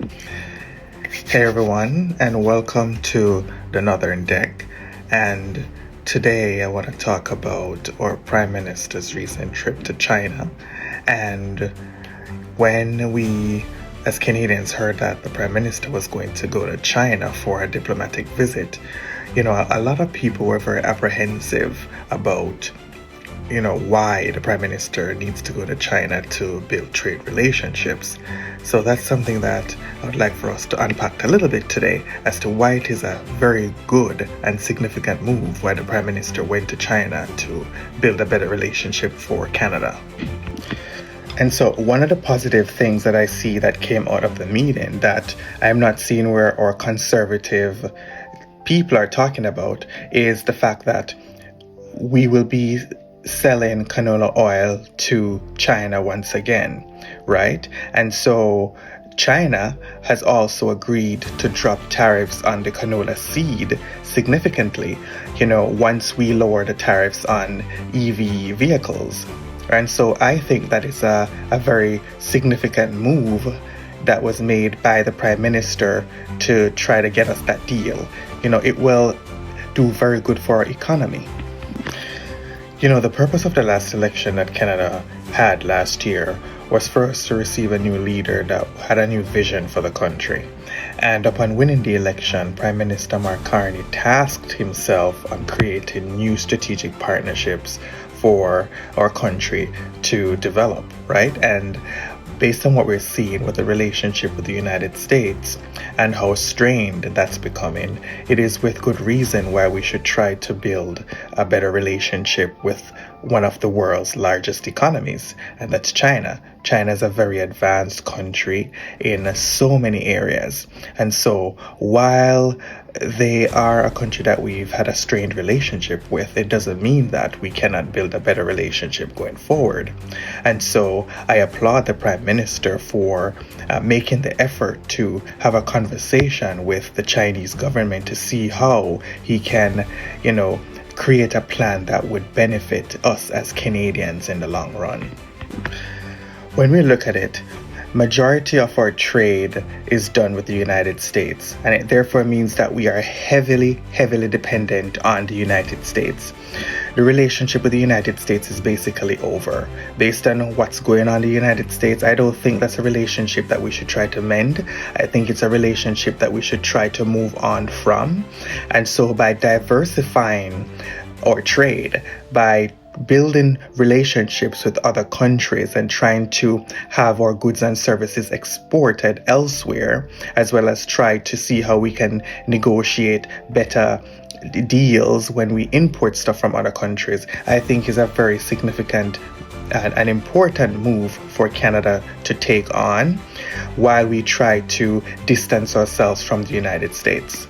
Hey everyone, and welcome to the Northern Deck. And today I want to talk about our Prime Minister's recent trip to China. And when we, as Canadians, heard that the Prime Minister was going to go to China for a diplomatic visit, a lot of people were very apprehensive about why the Prime Minister needs to go to China to build trade relationships. So that's something that I would like for us to unpack a little bit today as to why it is a very good and significant move why the Prime Minister went to China to build a better relationship for Canada. And so one of the positive things that I see that came out of the meeting that I'm not seeing where our conservative people are talking about is the fact that we will be selling canola oil to China once again, right? And so China has also agreed to drop tariffs on the canola seed significantly, once we lower the tariffs on EV vehicles. And so I think that is a very significant move that was made by the Prime Minister to try to get us that deal. It will do very good for our economy. The purpose of the last election that Canada had last year was for us to receive a new leader that had a new vision for the country. And upon winning the election, Prime Minister Mark Carney tasked himself on creating new strategic partnerships for our country to develop, right? And based on what we're seeing with the relationship with the United States and how strained that's becoming, it is with good reason why we should try to build a better relationship with one of the world's largest economies, and that's China. China is a very advanced country in so many areas. And so while they are a country that we've had a strained relationship with, it doesn't mean that we cannot build a better relationship going forward. And so I applaud the Prime Minister for making the effort to have a conversation with the Chinese government to see how he can, create a plan that would benefit us as Canadians in the long run. When we look at it, majority of our trade is done with the United States, and it therefore means that we are heavily dependent on the United States. The relationship with the United States is basically over. Based on what's going on in the United States, I don't think that's a relationship that we should try to mend. I think it's a relationship that we should try to move on from. And so by diversifying our trade, by building relationships with other countries and trying to have our goods and services exported elsewhere, as well as try to see how we can negotiate better deals when we import stuff from other countries, I think is a very significant and an important move for Canada to take on while we try to distance ourselves from the United States.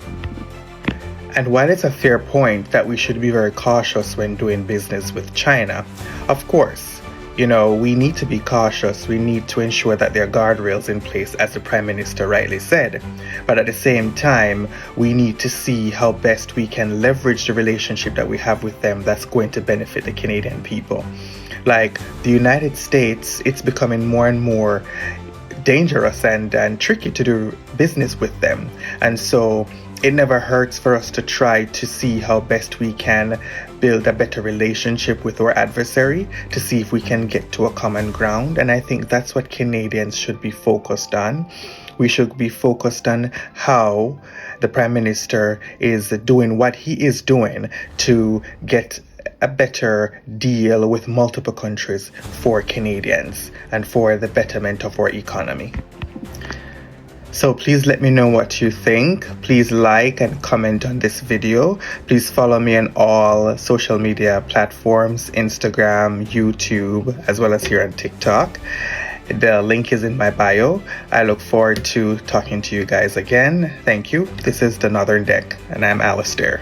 And while it's a fair point that we should be very cautious when doing business with China, of course, we need to be cautious. We need to ensure that there are guardrails in place, as the Prime Minister rightly said. But at the same time, we need to see how best we can leverage the relationship that we have with them that's going to benefit the Canadian people. Like the United States, it's becoming more and more dangerous and tricky to do business with them. And so it never hurts for us to try to see how best we can build a better relationship with our adversary, to see if we can get to a common ground. And I think that's what Canadians should be focused on. We should be focused on how the Prime Minister is doing what he is doing to get a better deal with multiple countries for Canadians and for the betterment of our economy. So please let me know what you think. Please like and comment on this video. Please follow me on all social media platforms, Instagram, YouTube, as well as here on TikTok. The link is in my bio. I look forward to talking to you guys again. Thank you. This is the Northern Deck, and I'm Alistair.